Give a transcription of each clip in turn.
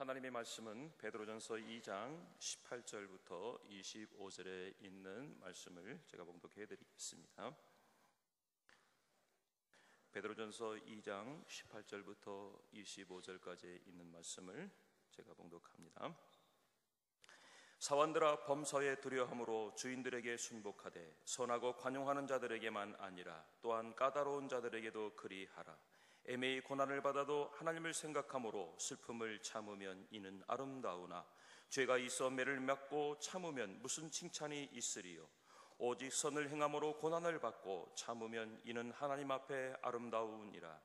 하나님의 말씀은 베드로전서 2장 18절부터 25절에 있는 말씀을 제가 봉독해 드리겠습니다. 베드로전서 2장 18절부터 25절까지 있는 말씀을 제가 봉독합니다. 사원들아, 범사에 두려움으로 주인들에게 순복하되 선하고 관용하는 자들에게만 아니라 또한 까다로운 자들에게도 그리하라. 애매히 고난을 받아도 하나님을 생각함으로 슬픔을 참으면 이는 아름다우나 죄가 있어 매를 맞고 참으면 무슨 칭찬이 있으리요. 오직 선을 행함으로 고난을 받고 참으면 이는 하나님 앞에 아름다우니라.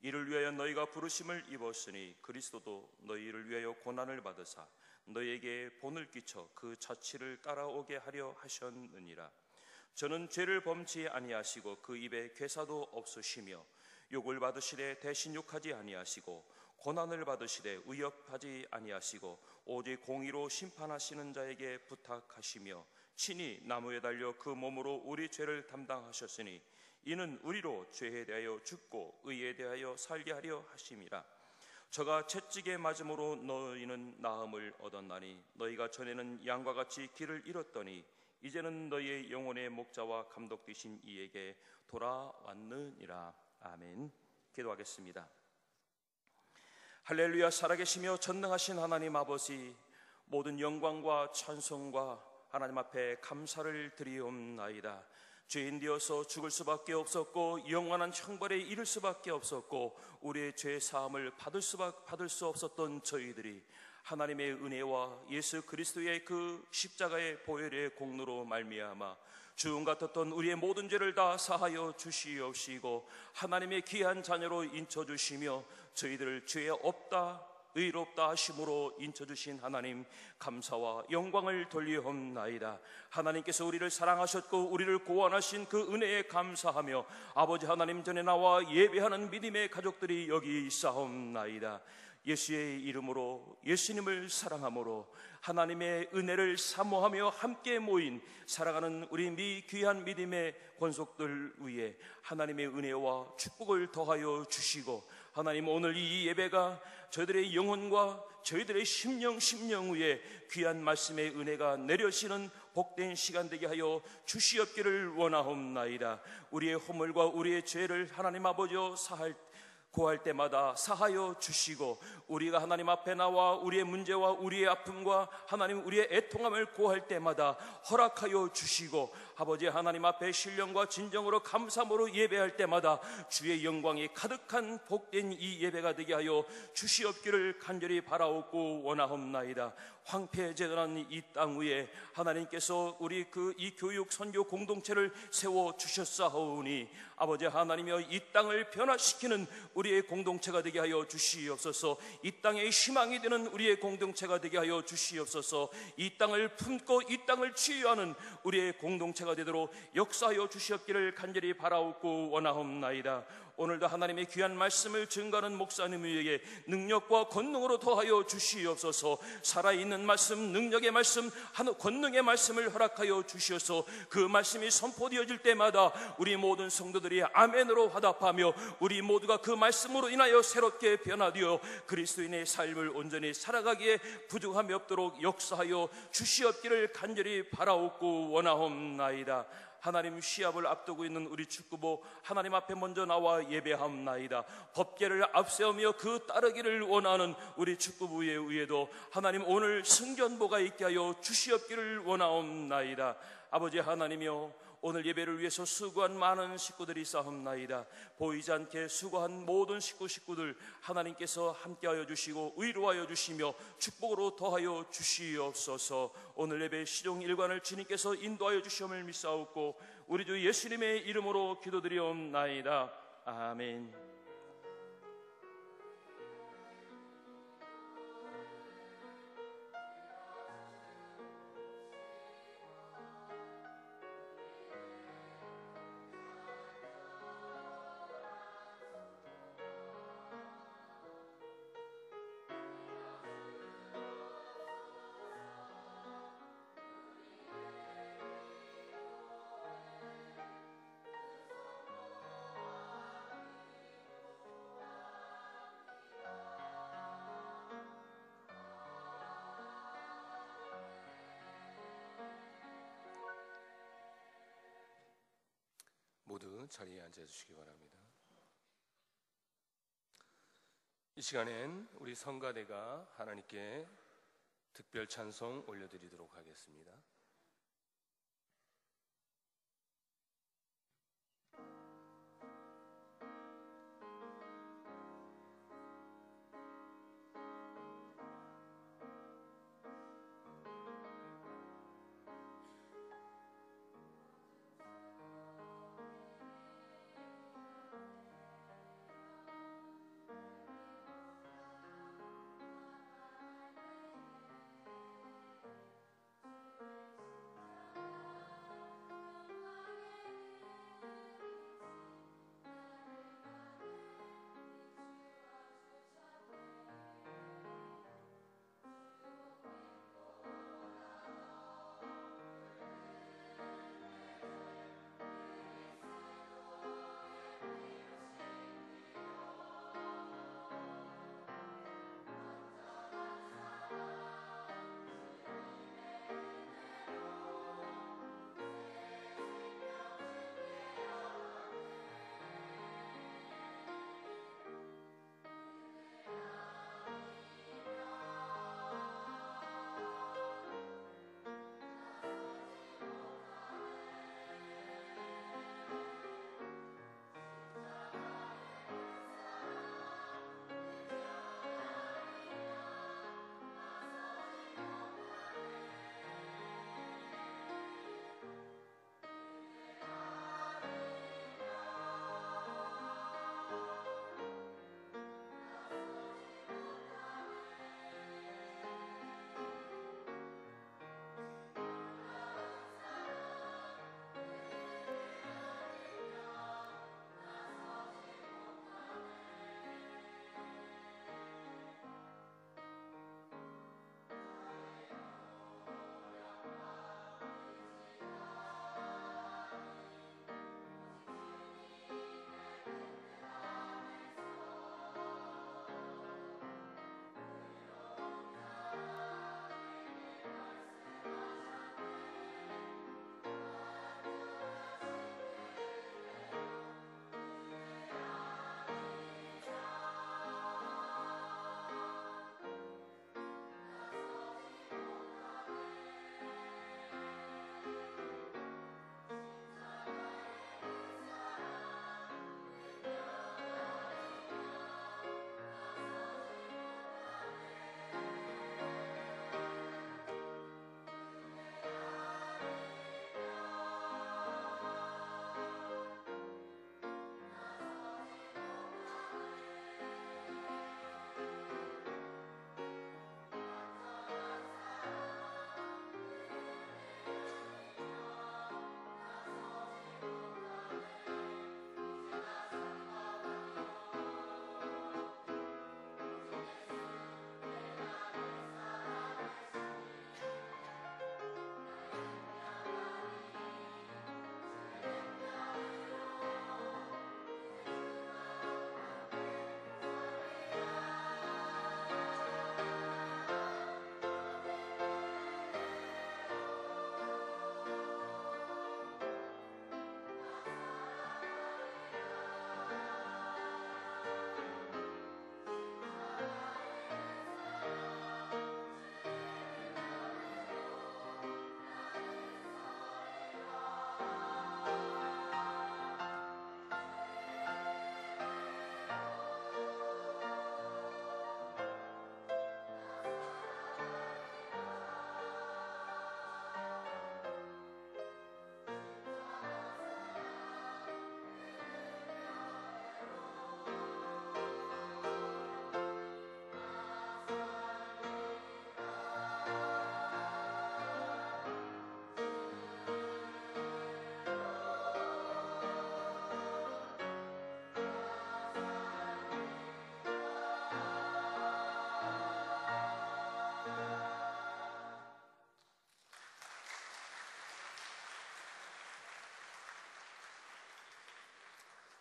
이를 위하여 너희가 부르심을 입었으니 그리스도도 너희를 위하여 고난을 받으사 너희에게 본을 끼쳐 그 자취를 따라오게 하려 하셨느니라. 저는 죄를 범치 아니하시고 그 입에 괴사도 없으시며 욕을 받으시되 대신 욕하지 아니하시고 고난을 받으시되 위협하지 아니하시고 오직 공의로 심판하시는 자에게 부탁하시며 친히 나무에 달려 그 몸으로 우리 죄를 담당하셨으니 이는 우리로 죄에 대하여 죽고 의에 대하여 살게 하려 하심이라. 저가 채찍에 맞음으로 너희는 나음을 얻었나니 너희가 전에는 양과 같이 길을 잃었더니 이제는 너희의 영혼의 목자와 감독 되신 이에게 돌아왔느니라. 아멘. 기도하겠습니다. 할렐루야. 살아계시며 전능하신 하나님 아버지, 모든 영광과 찬송과 하나님 앞에 감사를 드리옵나이다. 죄인 되어서 죽을 수밖에 없었고 영원한 형벌에 이를 수밖에 없었고 우리의 죄 사함을 받을 수 없었던 저희들이 하나님의 은혜와 예수 그리스도의 그 십자가의 보혈의 공로로 말미암아 주음 같았던 우리의 모든 죄를 다 사하여 주시옵시고 하나님의 귀한 자녀로 인쳐주시며 저희들을 죄 없다 의롭다 하심으로 인쳐주신 하나님, 감사와 영광을 돌리옵나이다. 하나님께서 우리를 사랑하셨고 우리를 구원하신 그 은혜에 감사하며 아버지 하나님 전에 나와 예배하는 믿음의 가족들이 여기 있사옵나이다. 예수의 이름으로, 예수님을 사랑함으로 하나님의 은혜를 사모하며 함께 모인 사랑하는 우리 귀한 믿음의 권속들 위에 하나님의 은혜와 축복을 더하여 주시고 하나님, 오늘 이 예배가 저희들의 영혼과 저희들의 심령 위에 귀한 말씀의 은혜가 내려지는 복된 시간 되게 하여 주시옵기를 원하옵나이다. 우리의 허물과 우리의 죄를 하나님 아버지여 고할 때마다 사하여 주시고 우리가 하나님 앞에 나와 우리의 문제와 우리의 아픔과 하나님 우리의 애통함을 고할 때마다 허락하여 주시고 아버지 하나님 앞에 신령과 진정으로 감사함으로 예배할 때마다 주의 영광이 가득한 복된 이 예배가 되게 하여 주시옵기를 간절히 바라옵고 원하옵나이다. 황폐제도한 이 땅 위에 하나님께서 우리 이 교육 선교 공동체를 세워 주셨사오니 아버지 하나님이여 이 땅을 변화시키는 우리의 공동체가 되게 하여 주시옵소서. 이 땅의 희망이 되는 우리의 공동체가 되게 하여 주시옵소서. 이 땅을 품고 이 땅을 치유하는 우리의 공동체가 되도록 역사하여 주시옵기를 간절히 바라옵고 원하옵나이다. 오늘도 하나님의 귀한 말씀을 증거하는 목사님에게 능력과 권능으로 더하여 주시옵소서. 살아있는 말씀, 능력의 말씀, 권능의 말씀을 허락하여 주시옵소서. 그 말씀이 선포되어질 때마다 우리 모든 성도들이 아멘으로 화답하며 우리 모두가 그 말씀으로 인하여 새롭게 변화되어 그리스도인의 삶을 온전히 살아가기에 부족함이 없도록 역사하여 주시옵기를 간절히 바라옵고 원하옵나이다. 하나님, 시합을 앞두고 있는 우리 축구부 하나님 앞에 먼저 나와 예배하옵나이다. 법궤를 앞세우며 그 따르기를 원하는 우리 축구부에 의해도 하나님 오늘 승전보가 있게 하여 주시옵기를 원하옵나이다. 아버지 하나님이여, 오늘 예배를 위해서 수고한 많은 식구들이 있사옵나이다. 보이지 않게 수고한 모든 식구들 하나님께서 함께하여 주시고 위로하여 주시며 축복으로 더하여 주시옵소서. 오늘 예배 시종 일관을 주님께서 인도하여 주시옵을 믿사옵고 우리 주 예수님의 이름으로 기도드리옵나이다. 아멘. 모두 자리에 앉아 주시기 바랍니다. 이 시간엔 우리 성가대가 하나님께 특별 찬송 올려드리도록 하겠습니다.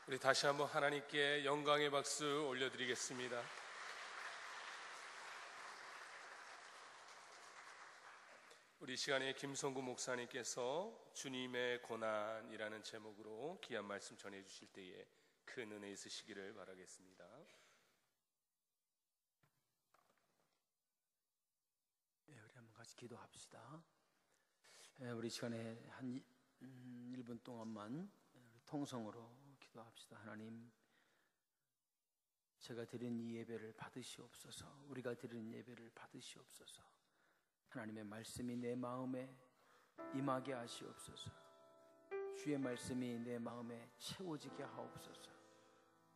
우리 다시 한번 하나님께 영광의 박수 올려드리겠습니다. 우리 시간에 김성구 목사님께서 주님의 고난이라는 제목으로 귀한 말씀 전해 주실 때에 큰 은혜 있으시기를 바라겠습니다. 우리 한번 같이 기도합시다. 우리 시간에 한 1분 동안만 통성으로 기도합시다. 하나님, 제가 드린 이 예배를 받으시옵소서. 우리가 드린 예배를 받으시옵소서. 하나님의 말씀이 내 마음에 임하게 하시옵소서. 주의 말씀이 내 마음에 채워지게 하옵소서.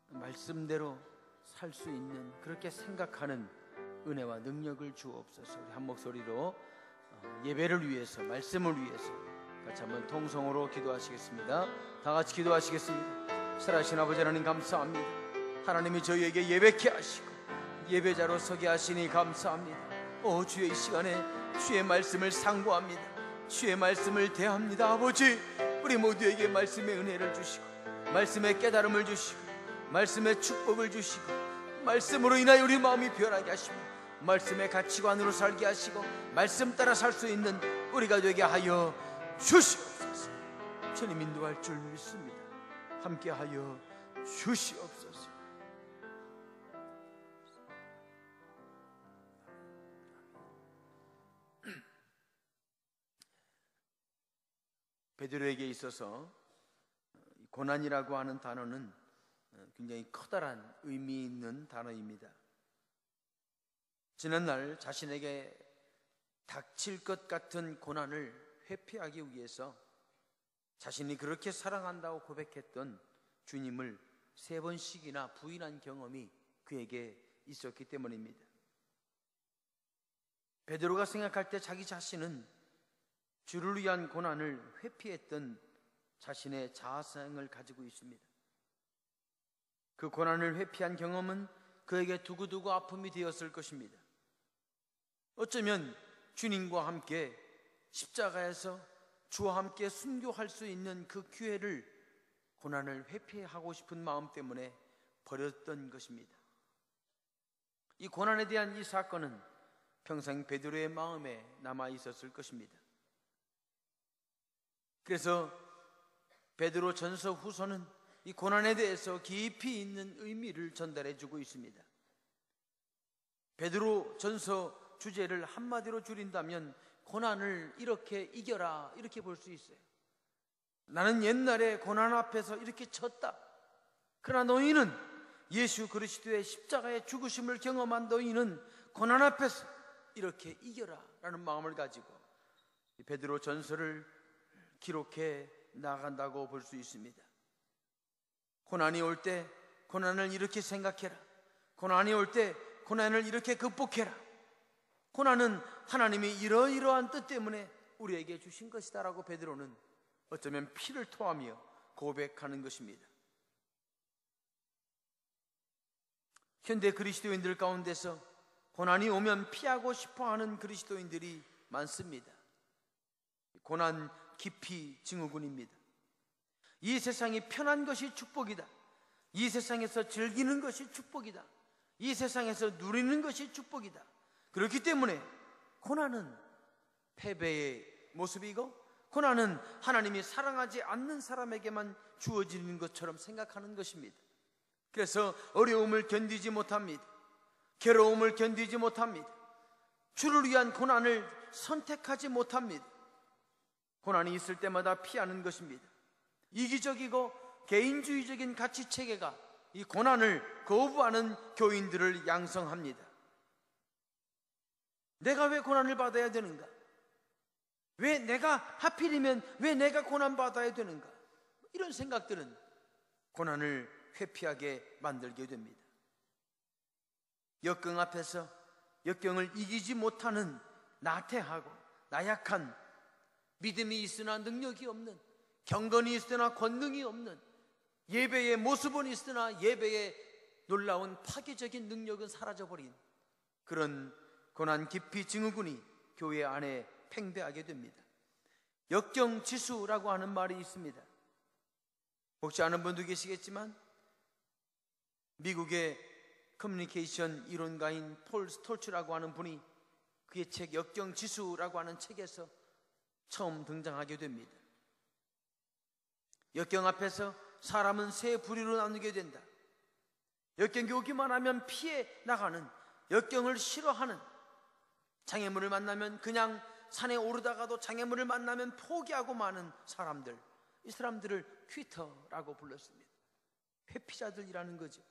말씀대로 살 수 있는, 그렇게 생각하는 은혜와 능력을 주옵소서. 우리 한 목소리로 예배를 위해서, 말씀을 위해서 같이 한번 통성으로 기도하시겠습니다. 다 같이 기도하시겠습니다. 살아계신 아버지 하나님, 감사합니다. 하나님이 저희에게 예배케 하시고 예배자로 서게 하시니 감사합니다. 주의 이 시간에 주의 말씀을 상고합니다. 주의 말씀을 대합니다. 아버지, 우리 모두에게 말씀의 은혜를 주시고 말씀의 깨달음을 주시고 말씀의 축복을 주시고 말씀으로 인하여 우리 마음이 변하게 하시고 말씀의 가치관으로 살게 하시고 말씀 따라 살 수 있는 우리가 되게 하여 주시옵소서. 주님 인도할 줄 믿습니다. 함께 하여 주시옵소서. 베드로에게 있어서 고난이라고 하는 단어는 굉장히 커다란 의미 있는 단어입니다. 지난날 자신에게 닥칠 것 같은 고난을 회피하기 위해서 자신이 그렇게 사랑한다고 고백했던 주님을 3번씩이나 부인한 경험이 그에게 있었기 때문입니다. 베드로가 생각할 때 자기 자신은 주를 위한 고난을 회피했던 자신의 자아성을 가지고 있습니다. 그 고난을 회피한 경험은 그에게 두고두고 아픔이 되었을 것입니다. 어쩌면 주님과 함께 십자가에서 주와 함께 순교할 수 있는 그 기회를 고난을 회피하고 싶은 마음 때문에 버렸던 것입니다. 이 고난에 대한 이 사건은 평생 베드로의 마음에 남아 있었을 것입니다. 그래서 베드로 전서 후서는 이 고난에 대해서 깊이 있는 의미를 전달해 주고 있습니다. 베드로 전서 주제를 한마디로 줄인다면 고난을 이렇게 이겨라, 이렇게 볼 수 있어요. 나는 옛날에 고난 앞에서 이렇게 졌다. 그러나 너희는 예수 그리스도의 십자가의 죽으심을 경험한 너희는 고난 앞에서 이렇게 이겨라 라는 마음을 가지고 베드로 전서를 기록해 나간다고 볼 수 있습니다. 고난이 올 때 고난을 이렇게 생각해라. 고난이 올 때 고난을 이렇게 극복해라. 고난은 하나님이 이러이러한 뜻 때문에 우리에게 주신 것이다 라고 베드로는 어쩌면 피를 토하며 고백하는 것입니다. 현대 그리스도인들 가운데서 고난이 오면 피하고 싶어하는 그리스도인들이 많습니다. 고난 깊이 증후군입니다. 이 세상이 편한 것이 축복이다. 이 세상에서 즐기는 것이 축복이다. 이 세상에서 누리는 것이 축복이다. 그렇기 때문에 고난은 패배의 모습이고 고난은 하나님이 사랑하지 않는 사람에게만 주어지는 것처럼 생각하는 것입니다. 그래서 어려움을 견디지 못합니다. 괴로움을 견디지 못합니다. 주를 위한 고난을 선택하지 못합니다. 고난이 있을 때마다 피하는 것입니다. 이기적이고 개인주의적인 가치체계가 이 고난을 거부하는 교인들을 양성합니다. 내가 왜 고난을 받아야 되는가? 왜 내가 하필이면 왜 내가 고난받아야 되는가? 이런 생각들은 고난을 회피하게 만들게 됩니다. 역경 앞에서 역경을 이기지 못하는 나태하고 나약한, 믿음이 있으나 능력이 없는, 경건이 있으나 권능이 없는, 예배의 모습은 있으나 예배의 놀라운 파괴적인 능력은 사라져버린 그런 고난 깊이 증후군이 교회 안에 팽배하게 됩니다. 역경지수라고 하는 말이 있습니다. 혹시 아는 분도 계시겠지만 미국의 커뮤니케이션 이론가인 폴 스톨츠라고 하는 분이 그의 책 역경지수라고 하는 책에서 처음 등장하게 됩니다. 역경 앞에서 사람은 세 부류로 나누게 된다. 역경이 오기만 하면 피해 나가는, 역경을 싫어하는, 장애물을 만나면 그냥 산에 오르다가도 장애물을 만나면 포기하고 마는 사람들, 이 사람들을 퀴터라고 불렀습니다. 회피자들이라는 거죠.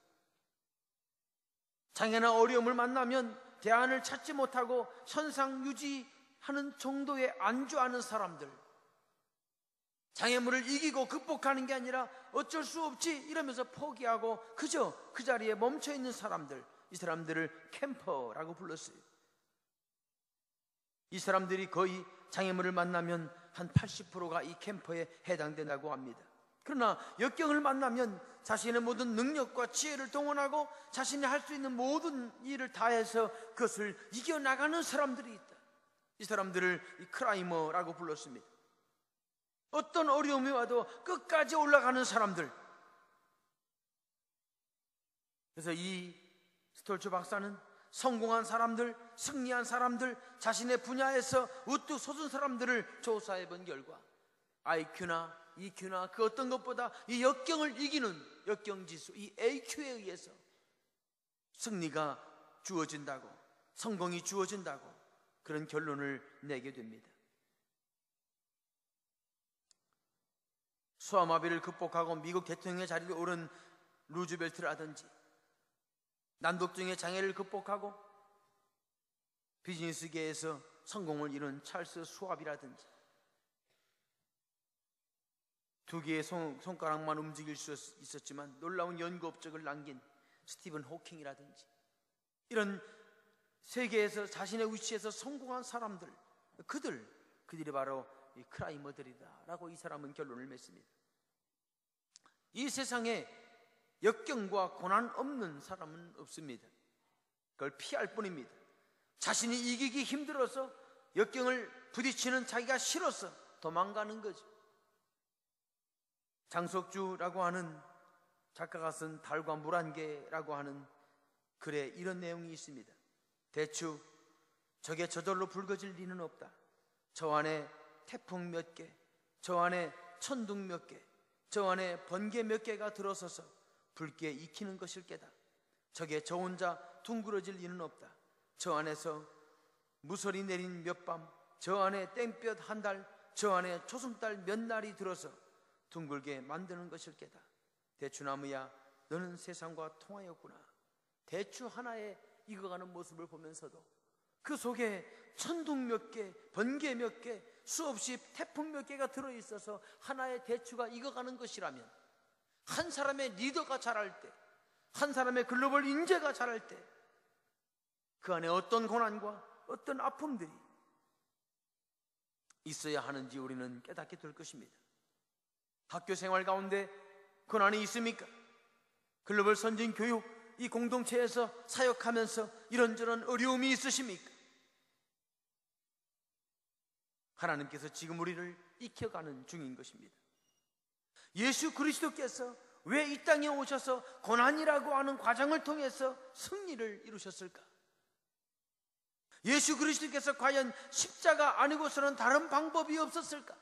장애나 어려움을 만나면 대안을 찾지 못하고 현상 유지하는 정도에 안주하는 사람들, 장애물을 이기고 극복하는 게 아니라 어쩔 수 없지 이러면서 포기하고 그저 그 자리에 멈춰있는 사람들, 이 사람들을 캠퍼라고 불렀어요. 이 사람들이 거의 장애물을 만나면 한 80%가 이 캠퍼에 해당된다고 합니다. 그러나 역경을 만나면 자신의 모든 능력과 지혜를 동원하고 자신이 할 수 있는 모든 일을 다해서 그것을 이겨나가는 사람들이 있다. 이 사람들을 이 크라이머라고 불렀습니다. 어떤 어려움이 와도 끝까지 올라가는 사람들. 그래서 이 스톨츠 박사는 성공한 사람들, 승리한 사람들, 자신의 분야에서 우뚝 솟은 사람들을 조사해 본 결과 IQ나 EQ나 그 어떤 것보다 이 역경을 이기는 역경지수, 이 AQ에 의해서 승리가 주어진다고, 성공이 주어진다고 그런 결론을 내게 됩니다. 소아마비를 극복하고 미국 대통령의 자리에 오른 루즈벨트라든지, 난독증의 장애를 극복하고 비즈니스계에서 성공을 이룬 찰스 수왑이라든지, 두 개의 손가락만 움직일 수 있었지만 놀라운 연구 업적을 남긴 스티븐 호킹이라든지, 이런 세계에서 자신의 위치에서 성공한 사람들, 그들이 바로 이 크라이머들이다라고 이 사람은 결론을 맺습니다. 이 세상에 역경과 고난 없는 사람은 없습니다. 그걸 피할 뿐입니다. 자신이 이기기 힘들어서 역경을 부딪히는 자기가 싫어서 도망가는 거죠. 장석주라고 하는 작가가 쓴 달과 물 한 개라고 하는 글에 이런 내용이 있습니다. 대추, 저게 저절로 붉어질 리는 없다. 저 안에 태풍 몇 개, 저 안에 천둥 몇 개, 저 안에 번개 몇 개가 들어서서 붉게 익히는 것일 게다. 저게 저 혼자 둥그러질 리는 없다. 저 안에서 무설이 내린 몇 밤, 저 안에 땡볕 한 달, 저 안에 초승달 몇 날이 들어서 둥글게 만드는 것일 게다. 대추나무야, 너는 세상과 통하였구나. 대추 하나에 익어가는 모습을 보면서도 그 속에 천둥 몇 개, 번개 몇 개, 수없이 태풍 몇 개가 들어있어서 하나의 대추가 익어가는 것이라면, 한 사람의 리더가 자랄 때, 한 사람의 글로벌 인재가 자랄 때 그 안에 어떤 고난과 어떤 아픔들이 있어야 하는지 우리는 깨닫게 될 것입니다. 학교 생활 가운데 고난이 있습니까? 글로벌 선진 교육, 이 공동체에서 사역하면서 이런저런 어려움이 있으십니까? 하나님께서 지금 우리를 익혀가는 중인 것입니다. 예수 그리스도께서 왜 이 땅에 오셔서 고난이라고 하는 과정을 통해서 승리를 이루셨을까? 예수 그리스도께서 과연 십자가 아니고서는 다른 방법이 없었을까?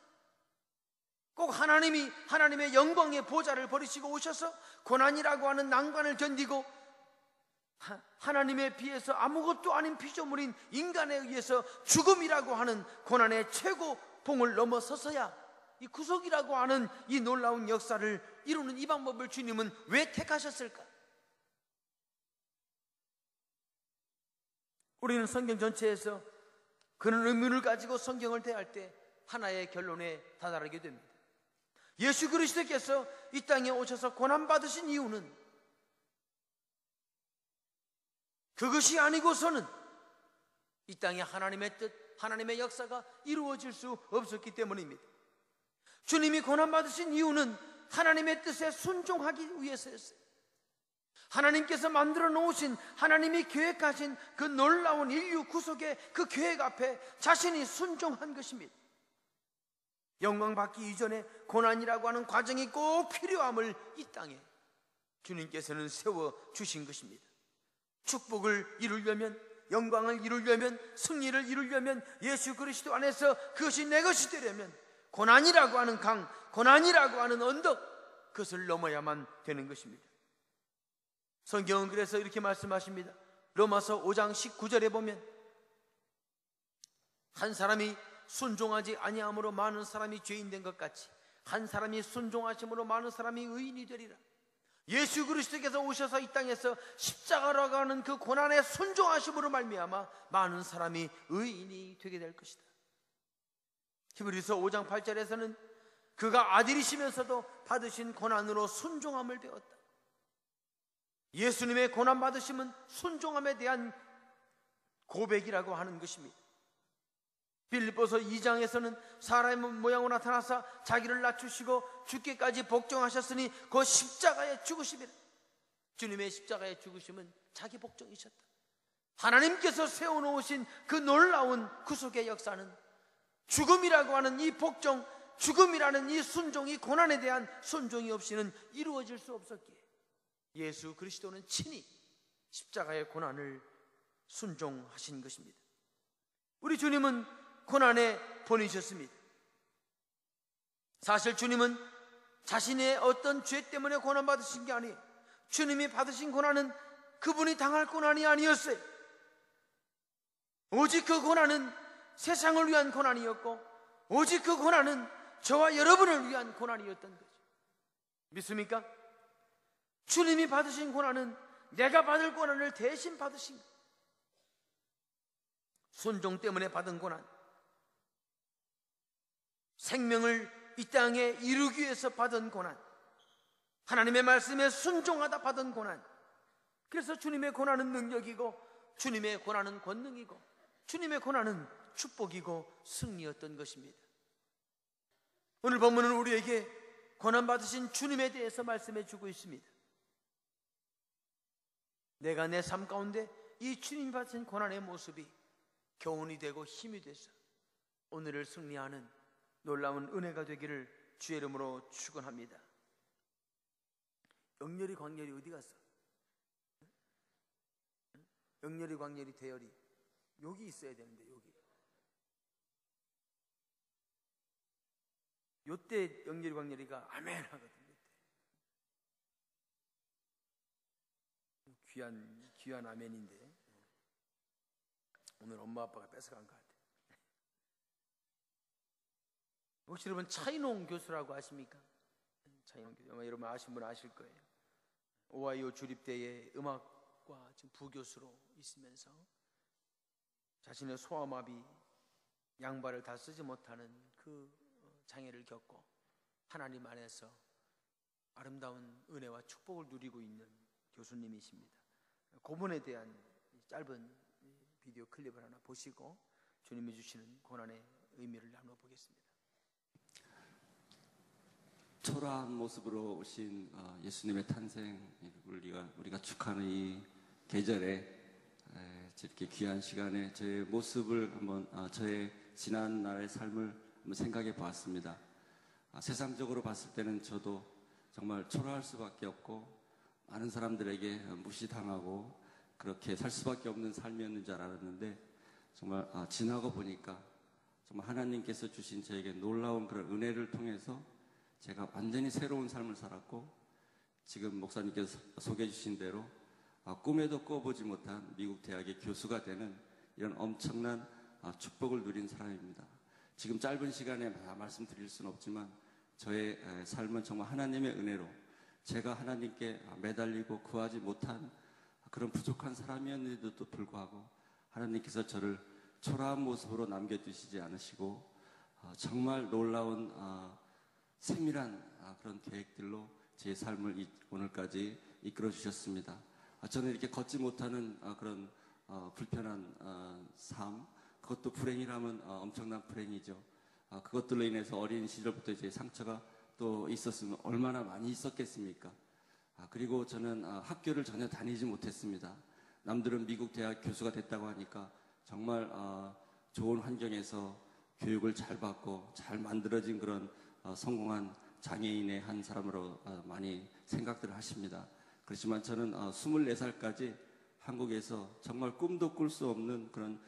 꼭 하나님의 영광의 보좌를 버리시고 오셔서 고난이라고 하는 난관을 견디고 하나님에 비해서 아무것도 아닌 피조물인 인간에 의해서 죽음이라고 하는 고난의 최고 봉을 넘어서서야 이 구속이라고 하는 이 놀라운 역사를 이루는 이 방법을 주님은 왜 택하셨을까? 우리는 성경 전체에서 그런 의문을 가지고 성경을 대할 때 하나의 결론에 다다르게 됩니다. 예수 그리스도께서 이 땅에 오셔서 고난받으신 이유는 그것이 아니고서는 이 땅에 하나님의 뜻, 하나님의 역사가 이루어질 수 없었기 때문입니다. 주님이 고난받으신 이유는 하나님의 뜻에 순종하기 위해서였어요. 하나님께서 만들어 놓으신, 하나님이 계획하신 그 놀라운 인류 구속의 그 계획 앞에 자신이 순종한 것입니다. 영광 받기 이전에 고난이라고 하는 과정이 꼭 필요함을 이 땅에 주님께서는 세워주신 것입니다. 축복을 이루려면, 영광을 이루려면, 승리를 이루려면, 예수 그리스도 안에서 그것이 내 것이 되려면 고난이라고 하는 강, 고난이라고 하는 언덕, 그것을 넘어야만 되는 것입니다. 성경은 그래서 이렇게 말씀하십니다. 로마서 5장 19절에 보면 한 사람이 순종하지 아니함으로 많은 사람이 죄인 된 것 같이 한 사람이 순종하심으로 많은 사람이 의인이 되리라. 예수 그리스도께서 오셔서 이 땅에서 십자가라고 하는 그 고난에 순종하심으로 말미암아 많은 사람이 의인이 되게 될 것이다. 히브리서 5장 8절에서는 그가 아들이시면서도 받으신 고난으로 순종함을 배웠다. 예수님의 고난 받으심은 순종함에 대한 고백이라고 하는 것입니다. 빌립보서 2장에서는 사람의 모양으로 나타나사 자기를 낮추시고 죽기까지 복종하셨으니 그 십자가의 죽으심이라. 주님의 십자가의 죽으심은 자기 복종이셨다. 하나님께서 세워놓으신 그 놀라운 구속의 역사는 죽음이라고 하는 이 복종, 죽음이라는 이 순종이, 고난에 대한 순종이 없이는 이루어질 수 없었기에 예수 그리스도는 친히 십자가의 고난을 순종하신 것입니다. 우리 주님은 고난에 보내셨습니다. 사실 주님은 자신의 어떤 죄 때문에 고난받으신 게 아니에요. 주님이 받으신 고난은 그분이 당할 고난이 아니었어요. 오직 그 고난은 세상을 위한 고난이었고, 오직 그 고난은 저와 여러분을 위한 고난이었던 거죠. 믿습니까? 주님이 받으신 고난은 내가 받을 고난을 대신 받으신 거예요. 순종 때문에 받은 고난, 생명을 이 땅에 이루기 위해서 받은 고난, 하나님의 말씀에 순종하다 받은 고난. 그래서 주님의 고난은 능력이고, 주님의 고난은 권능이고, 주님의 고난은 축복이고 승리였던 것입니다. 오늘 본문은 우리에게 고난받으신 주님에 대해서 말씀해 주고 있습니다. 내가 내 삶 가운데 이 주님 받으신 고난의 모습이 교훈이 되고 힘이 돼서 오늘을 승리하는 놀라운 은혜가 되기를 주의 이름으로 축원합니다. 영렬이 광렬이 어디 갔어? 영렬이 광렬이 대열이 여기 있어야 되는데, 여기 요때 영렬이 광렬이가 아멘 하거든요. 귀한 아멘인데 오늘 엄마 아빠가 뺏어간 것 같아요. 혹시 여러분 차이농 교수라고 아십니까? 차이농 교수, 아마 여러분 아시는 분 아실 거예요. 오하이오 주립대의 음악과 지금 부교수로 있으면서 자신의 소아마비, 양발을 다 쓰지 못하는 그 장애를 겪고 하나님 안에서 아름다운 은혜와 축복을 누리고 있는 교수님이십니다. 그분에 대한 짧은 비디오 클립을 하나 보시고 주님이 주시는 고난의 의미를 나눠보겠습니다. 초라한 모습으로 오신 예수님의 탄생을 우리가 축하하는 이 계절에 이렇게 귀한 시간에 저의 모습을 한번, 저의 지난 날의 삶을 한번 생각해 보았습니다. 세상적으로 봤을 때는 저도 정말 초라할 수밖에 없고 많은 사람들에게 무시당하고 그렇게 살 수밖에 없는 삶이었는 줄 알았는데, 정말 지나고 보니까 정말 하나님께서 주신 저에게 놀라운 그런 은혜를 통해서 제가 완전히 새로운 삶을 살았고, 지금 목사님께서 소개해 주신 대로 꿈에도 꿔보지 못한 미국 대학의 교수가 되는 이런 엄청난 축복을 누린 사람입니다. 지금 짧은 시간에 다 말씀드릴 수는 없지만 저의 삶은 정말 하나님의 은혜로, 제가 하나님께 매달리고 구하지 못한 그런 부족한 사람이었는데도 불구하고 하나님께서 저를 초라한 모습으로 남겨두시지 않으시고 정말 놀라운 세밀한 그런 계획들로 제 삶을 오늘까지 이끌어 주셨습니다. 저는 이렇게 걷지 못하는 그런 불편한 삶, 그것도 불행이라면 엄청난 불행이죠. 그것들로 인해서 어린 시절부터 이제 상처가 또 있었으면 얼마나 많이 있었겠습니까? 그리고 저는 학교를 전혀 다니지 못했습니다. 남들은 미국 대학 교수가 됐다고 하니까 정말 좋은 환경에서 교육을 잘 받고 잘 만들어진 그런 성공한 장애인의 한 사람으로 많이 생각들을 하십니다. 그렇지만 저는 24살까지 한국에서 정말 꿈도 꿀 수 없는 그런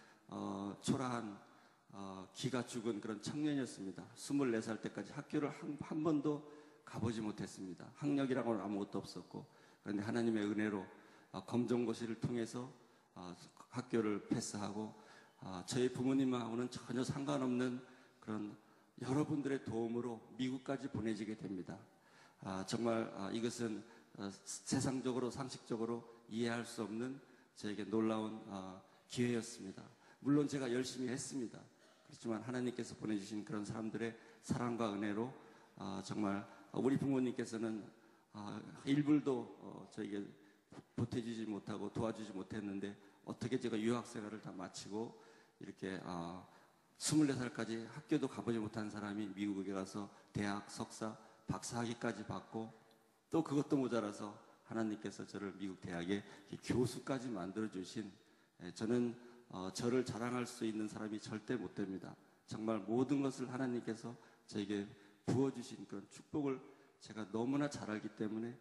초라한 기가 죽은 그런 청년이었습니다. 24살 때까지 학교를 한 번도 가보지 못했습니다. 학력이라고는 아무것도 없었고, 그런데 하나님의 은혜로 검정고시를 통해서 학교를 패스하고 저희 부모님하고는 전혀 상관없는 그런 여러분들의 도움으로 미국까지 보내지게 됩니다. 정말 이것은 세상적으로 상식적으로 이해할 수 없는 저에게 놀라운 기회였습니다. 물론 제가 열심히 했습니다. 그렇지만 하나님께서 보내주신 그런 사람들의 사랑과 은혜로 정말 우리 부모님께서는 일불도 저에게 보태주지 못하고 도와주지 못했는데, 어떻게 제가 유학생활을 다 마치고 이렇게 24살까지 학교도 가보지 못한 사람이 미국에 가서 대학, 석사, 박사학위까지 받고, 또 그것도 모자라서 하나님께서 저를 미국 대학의 교수까지 만들어주신, 저는 저를 자랑할 수 있는 사람이 절대 못 됩니다. 정말 모든 것을 하나님께서 저에게 부어주신 그런 축복을 제가 너무나 잘 알기 때문에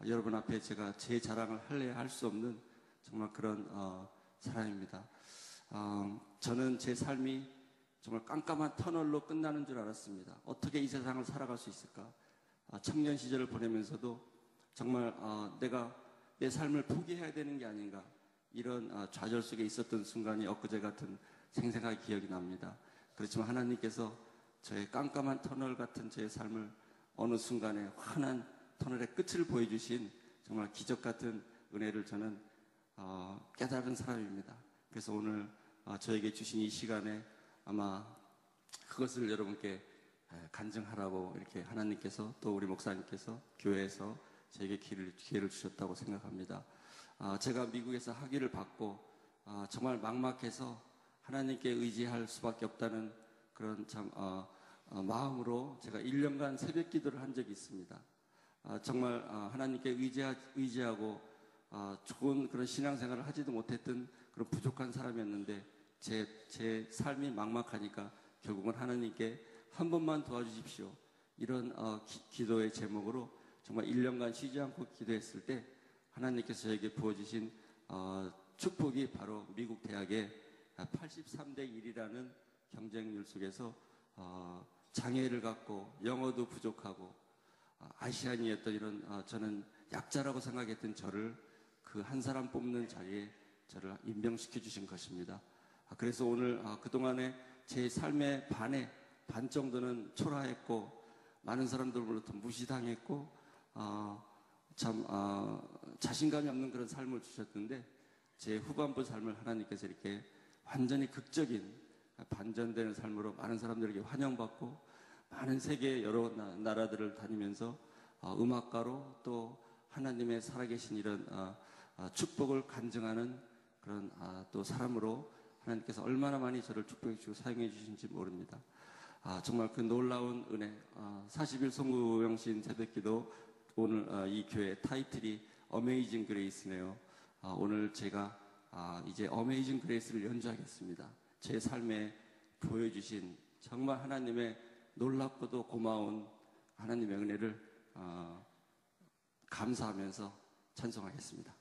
여러분 앞에 제가 제 자랑을 할래야 할 수 없는 정말 그런 사람입니다. 저는 제 삶이 정말 깜깜한 터널로 끝나는 줄 알았습니다. 어떻게 이 세상을 살아갈 수 있을까? 청년 시절을 보내면서도 정말 내가 내 삶을 포기해야 되는 게 아닌가, 이런 좌절 속에 있었던 순간이 엊그제 같은 생생하게 기억이 납니다. 그렇지만 하나님께서 저의 깜깜한 터널 같은 제 삶을 어느 순간에 환한 터널의 끝을 보여주신 정말 기적 같은 은혜를 저는 깨달은 사람입니다. 그래서 오늘 저에게 주신 이 시간에 아마 그것을 여러분께 간증하라고 이렇게 하나님께서 또 우리 목사님께서 교회에서 저에게 기회를 주셨다고 생각합니다. 제가 미국에서 학위를 받고 정말 막막해서 하나님께 의지할 수밖에 없다는 그런 참 마음으로 제가 1년간 새벽 기도를 한 적이 있습니다. 정말 하나님께 의지하고 좋은 그런 신앙생활을 하지도 못했던 그런 부족한 사람이었는데, 제 삶이 막막하니까 결국은 하나님께 한 번만 도와주십시오, 이런 기도의 제목으로 정말 1년간 쉬지 않고 기도했을 때 하나님께서 저에게 부어주신 축복이 바로 미국 대학의 83대 1이라는 경쟁률 속에서 장애를 갖고 영어도 부족하고 아시안이었던 이런 저는 약자라고 생각했던 저를 그 한 사람 뽑는 자리에 저를 임명시켜 주신 것입니다. 그래서 오늘 그동안에 제 삶의 반 정도는 초라했고 많은 사람들로부터 무시당했고 참 자신감이 없는 그런 삶을 주셨는데, 제 후반부 삶을 하나님께서 이렇게 완전히 극적인 반전되는 삶으로 많은 사람들에게 환영받고 많은 세계 여러 나라들을 다니면서 음악가로 또 하나님의 살아계신 이런 축복을 간증하는 그런 또 사람으로 하나님께서 얼마나 많이 저를 축복해 주시고 사용해 주신지 모릅니다. 정말 그 놀라운 은혜. 40일 송구영신 새벽기도, 오늘 이 교회 타이틀이 어메이징 그레이스네요. 오늘 제가 이제 어메이징 그레이스를 연주하겠습니다. 제 삶에 보여주신 정말 하나님의 놀랍고도 고마운 하나님의 은혜를 감사하면서 찬송하겠습니다.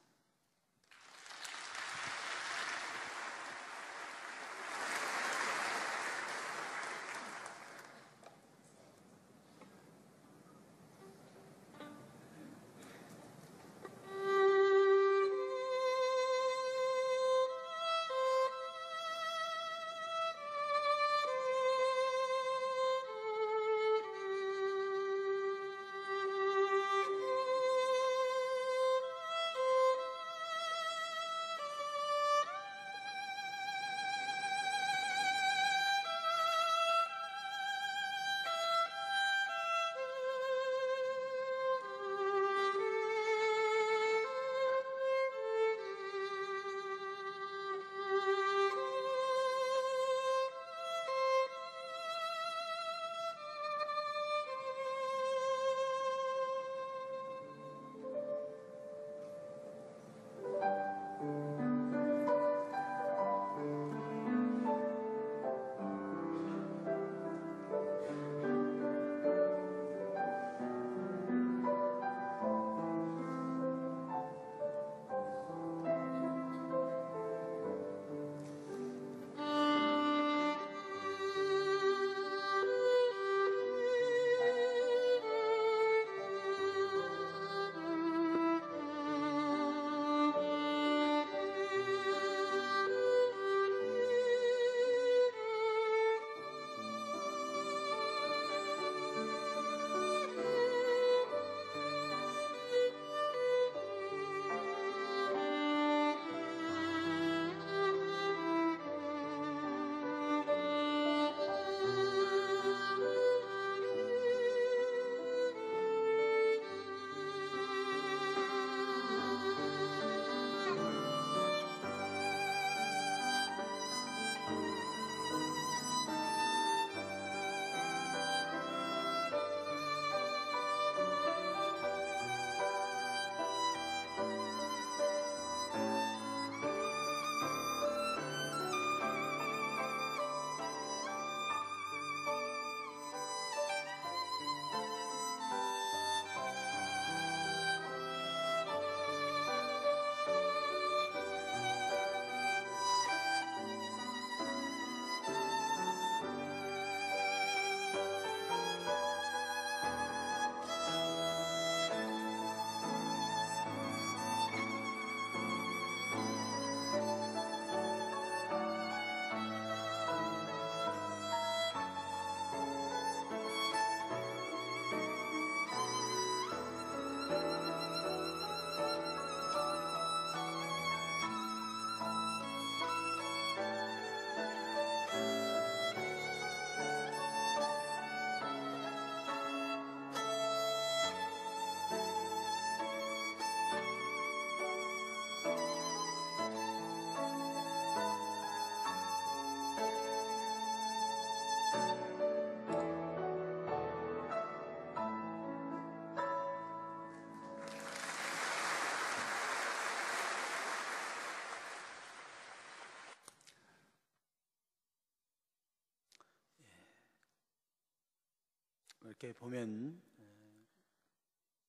이렇게 보면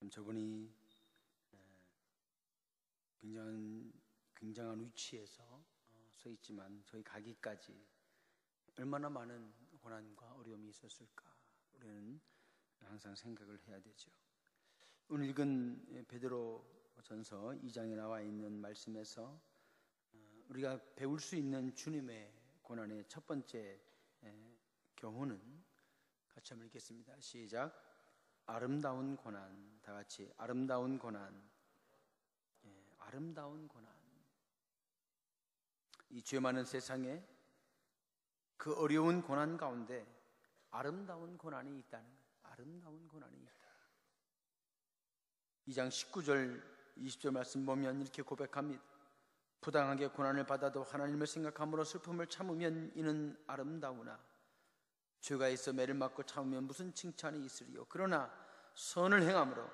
저분이 굉장한 위치에서 서 있지만 저희 가기까지 얼마나 많은 고난과 어려움이 있었을까 우리는 항상 생각을 해야 되죠. 오늘 읽은 베드로전서 2장에 나와 있는 말씀에서 우리가 배울 수 있는 주님의 고난의 첫 번째 교훈은 같이 한번 읽겠습니다. 시작. 아름다운 고난. 다 같이 아름다운 고난. 아름다운 고난. 이 죄 많은 세상에 그 어려운 고난 가운데 아름다운 고난이 있다는 거예요. 아름다운 고난이 있다. 2장 19절 20절 말씀 보면 이렇게 고백합니다. 부당하게 고난을 받아도 하나님을 생각함으로 슬픔을 참으면 이는 아름다우나 죄가 있어 매를 맞고 참으면 무슨 칭찬이 있으리요. 그러나 선을 행함으로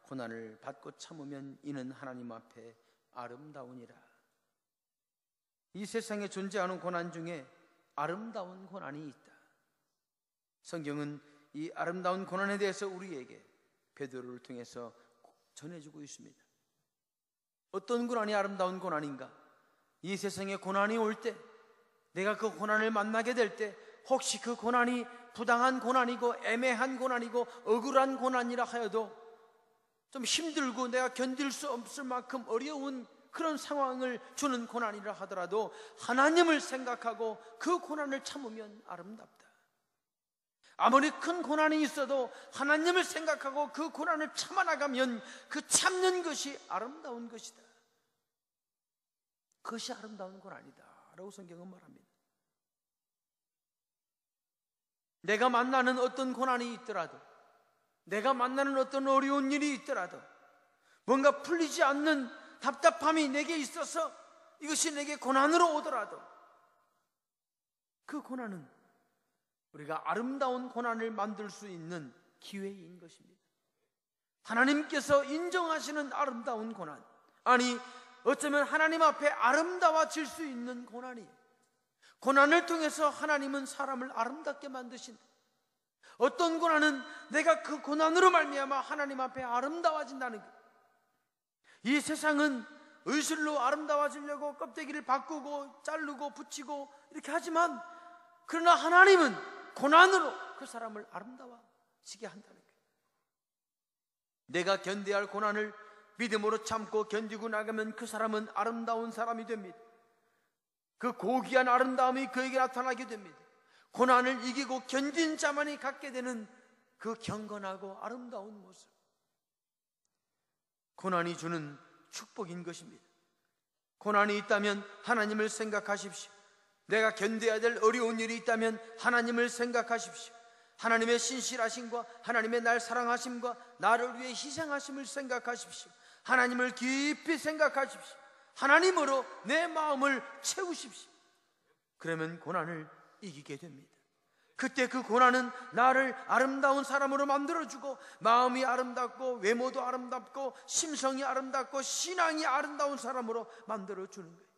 고난을 받고 참으면 이는 하나님 앞에 아름다우니라. 이 세상에 존재하는 고난 중에 아름다운 고난이 있다. 성경은 이 아름다운 고난에 대해서 우리에게 베드로를 통해서 전해주고 있습니다. 어떤 고난이 아름다운 고난인가? 이 세상에 고난이 올 때, 내가 그 고난을 만나게 될 때 혹시 그 고난이 부당한 고난이고 애매한 고난이고 억울한 고난이라 하여도 좀 힘들고 내가 견딜 수 없을 만큼 어려운 그런 상황을 주는 고난이라 하더라도 하나님을 생각하고 그 고난을 참으면 아름답다. 아무리 큰 고난이 있어도 하나님을 생각하고 그 고난을 참아나가면 그 참는 것이 아름다운 것이다. 그것이 아름다운 고난이다 라고 성경은 말합니다. 내가 만나는 어떤 고난이 있더라도, 내가 만나는 어떤 어려운 일이 있더라도, 뭔가 풀리지 않는 답답함이 내게 있어서 이것이 내게 고난으로 오더라도 그 고난은 우리가 아름다운 고난을 만들 수 있는 기회인 것입니다. 하나님께서 인정하시는 아름다운 고난, 아니 어쩌면 하나님 앞에 아름다워질 수 있는 고난이에요. 고난을 통해서 하나님은 사람을 아름답게 만드신다. 어떤 고난은 내가 그 고난으로 말미암아 하나님 앞에 아름다워진다는 것. 이 세상은 의술로 아름다워지려고 껍데기를 바꾸고 자르고 붙이고 이렇게 하지만, 그러나 하나님은 고난으로 그 사람을 아름다워지게 한다는 거예요. 내가 견뎌야 할 고난을 믿음으로 참고 견디고 나가면 그 사람은 아름다운 사람이 됩니다. 그 고귀한 아름다움이 그에게 나타나게 됩니다. 고난을 이기고 견딘 자만이 갖게 되는 그 경건하고 아름다운 모습, 고난이 주는 축복인 것입니다. 고난이 있다면 하나님을 생각하십시오. 내가 견뎌야 될 어려운 일이 있다면 하나님을 생각하십시오. 하나님의 신실하심과 하나님의 날 사랑하심과 나를 위해 희생하심을 생각하십시오. 하나님을 깊이 생각하십시오. 하나님으로 내 마음을 채우십시오. 그러면 고난을 이기게 됩니다. 그때 그 고난은 나를 아름다운 사람으로 만들어주고, 마음이 아름답고 외모도 아름답고 심성이 아름답고 신앙이 아름다운 사람으로 만들어주는 거예요.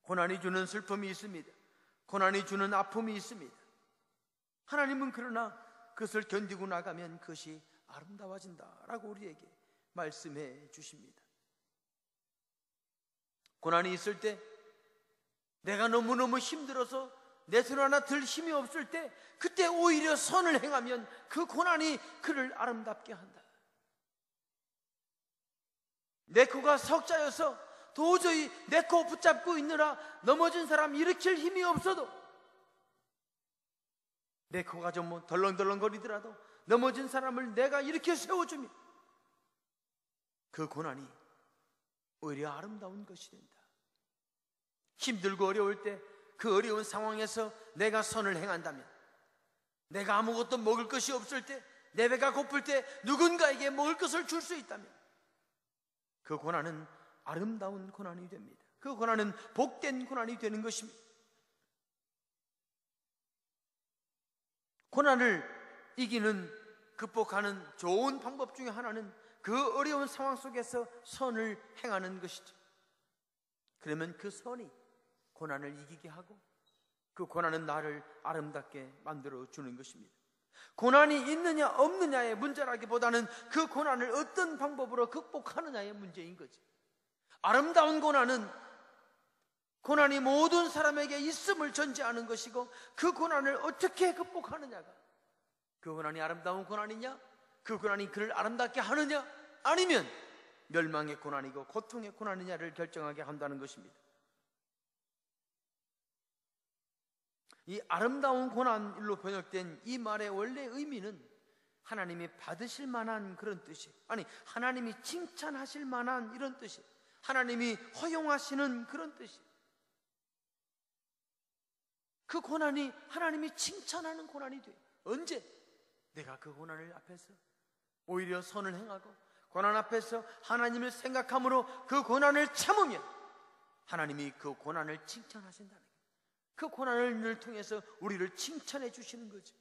고난이 주는 슬픔이 있습니다. 고난이 주는 아픔이 있습니다. 하나님은 그러나 그것을 견디고 나가면 그것이 아름다워진다라고 우리에게 말씀해 주십니다. 고난이 있을 때, 내가 너무너무 힘들어서 내 손 하나 들 힘이 없을 때, 그때 오히려 선을 행하면 그 고난이 그를 아름답게 한다. 내 코가 석자여서 도저히 내 코 붙잡고 있느라 넘어진 사람 일으킬 힘이 없어도, 내 코가 좀 덜렁덜렁 거리더라도 넘어진 사람을 내가 일으켜 세워주면 그 고난이 오히려 아름다운 것이 된다. 힘들고 어려울 때, 그 어려운 상황에서 내가 선을 행한다면, 내가 아무것도 먹을 것이 없을 때, 내 배가 고플 때 누군가에게 먹을 것을 줄 수 있다면 그 고난은 아름다운 고난이 됩니다. 그 고난은 복된 고난이 되는 것입니다. 고난을 이기는, 극복하는 좋은 방법 중에 하나는 그 어려운 상황 속에서 선을 행하는 것이죠. 그러면 그 선이 고난을 이기게 하고 그 고난은 나를 아름답게 만들어 주는 것입니다. 고난이 있느냐 없느냐의 문제라기보다는 그 고난을 어떤 방법으로 극복하느냐의 문제인 거지. 아름다운 고난이 모든 사람에게 있음을 전제하는 것이고, 그 고난을 어떻게 극복하느냐가, 그 고난이 아름다운 고난이냐, 그 고난이 그를 아름답게 하느냐, 아니면 멸망의 고난이고 고통의 고난이냐를 결정하게 한다는 것입니다. 이 아름다운 고난일로 번역된 이 말의 원래 의미는 하나님이 받으실 만한 그런 뜻이에요. 아니, 하나님이 칭찬하실 만한 이런 뜻이에요. 하나님이 허용하시는 그런 뜻이에요. 그 고난이 하나님이 칭찬하는 고난이 돼요. 언제? 내가 그 고난을 앞에서 오히려 선을 행하고 고난 앞에서 하나님을 생각함으로 그 고난을 참으면 하나님이 그 고난을 칭찬하신다는 거예요. 그 고난을 통해서 우리를 칭찬해 주시는 거죠.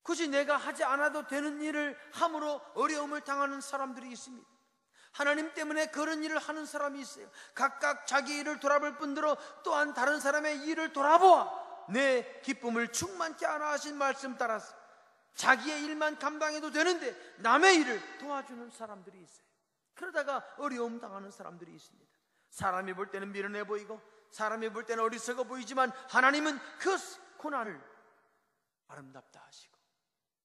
굳이 내가 하지 않아도 되는 일을 함으로 어려움을 당하는 사람들이 있습니다. 하나님 때문에 그런 일을 하는 사람이 있어요. 각각 자기 일을 돌아볼 뿐더러 또한 다른 사람의 일을 돌아보아 내 기쁨을 충만케 하나 하신 말씀 따라서 자기의 일만 감당해도 되는데 남의 일을 도와주는 사람들이 있어요. 그러다가 어려움 당하는 사람들이 있습니다. 사람이 볼 때는 미련해 보이고 사람이 볼 때는 어리석어 보이지만 하나님은 그 고난을 아름답다 하시고,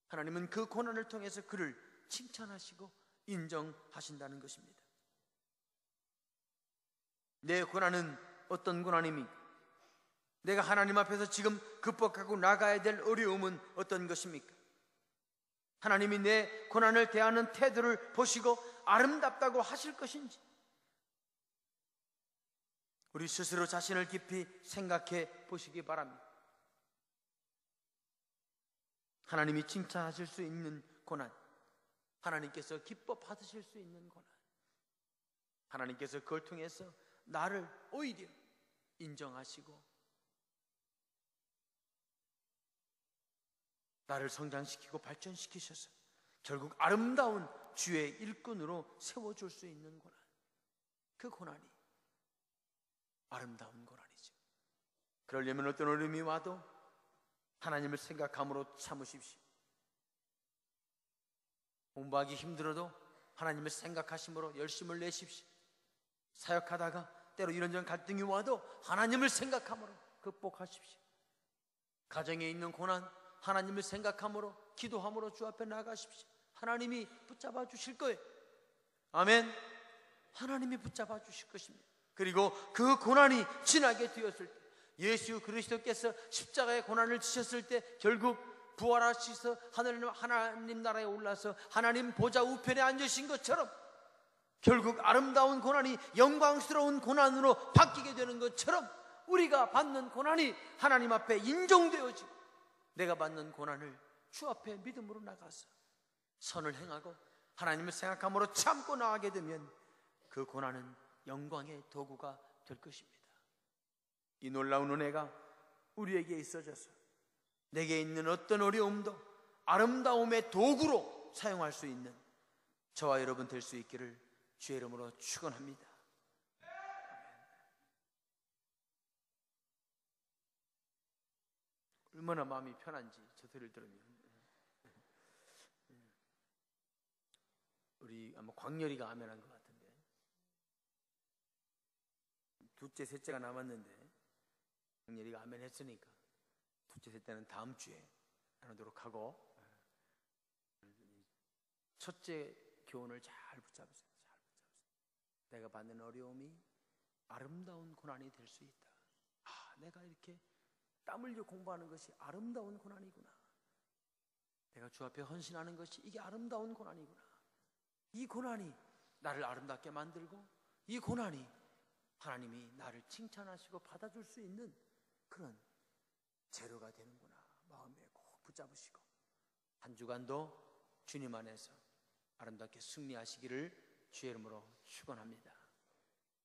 하나님은 그 고난을 통해서 그를 칭찬하시고 인정하신다는 것입니다. 내 고난은 어떤 고난입니까? 내가 하나님 앞에서 지금 극복하고 나가야 될 어려움은 어떤 것입니까? 하나님이 내 고난을 대하는 태도를 보시고 아름답다고 하실 것인지, 우리 스스로 자신을 깊이 생각해 보시기 바랍니다. 하나님이 칭찬하실 수 있는 고난, 하나님께서 기뻐 받으실 수 있는 고난, 하나님께서 그걸 통해서 나를 오히려 인정하시고 나를 성장시키고 발전시키셔서 결국 아름다운 주의 일꾼으로 세워줄 수 있는 고난, 그 고난이 아름다운 고난이죠. 그러려면 어떤 어려움이 와도 하나님을 생각함으로 참으십시오. 공부하기 힘들어도 하나님을 생각하심으로 열심을 내십시오. 사역하다가 때로 이런저런 갈등이 와도 하나님을 생각함으로 극복하십시오. 가정에 있는 고난, 하나님을 생각함으로 기도함으로 주 앞에 나가십시오. 하나님이 붙잡아 주실 거예요. 아멘. 하나님이 붙잡아 주실 것입니다. 그리고 그 고난이 지나게 되었을 때, 예수 그리스도께서 십자가의 고난을 지셨을 때 결국 부활하셔서 하나님 나라에 올라서 하나님 보좌 우편에 앉으신 것처럼 결국 아름다운 고난이 영광스러운 고난으로 바뀌게 되는 것처럼 우리가 받는 고난이 하나님 앞에 인정되어지고, 내가 받는 고난을 주 앞에 믿음으로 나가서 선을 행하고 하나님을 생각함으로 참고 나가게 되면 그 고난은 영광의 도구가 될 것입니다. 이 놀라운 은혜가 우리에게 있어져서 내게 있는 어떤 어려움도 아름다움의 도구로 사용할 수 있는 저와 여러분 될 수 있기를 주의 이름으로 축원합니다. 얼마나 마음이 편한지 저 소리를 들으면. 우리 아마 광렬이가 아멘한 것 같은데, 둘째 셋째가 남았는데 광렬이가 아멘했으니까 둘째 셋째는 다음 주에 나누도록 하고, 첫째 교훈을 잘 붙잡으세요. 내가 받는 어려움이 아름다운 고난이 될 수 있다. 내가 이렇게 땀 흘려 공부하는 것이 아름다운 고난이구나. 내가 주 앞에 헌신하는 것이 이게 아름다운 고난이구나. 이 고난이 나를 아름답게 만들고, 이 고난이 하나님이 나를 칭찬하시고 받아줄 수 있는 그런 재료가 되는구나. 마음에 꼭 붙잡으시고 한 주간도 주님 안에서 아름답게 승리하시기를 주의 이름으로 축원합니다.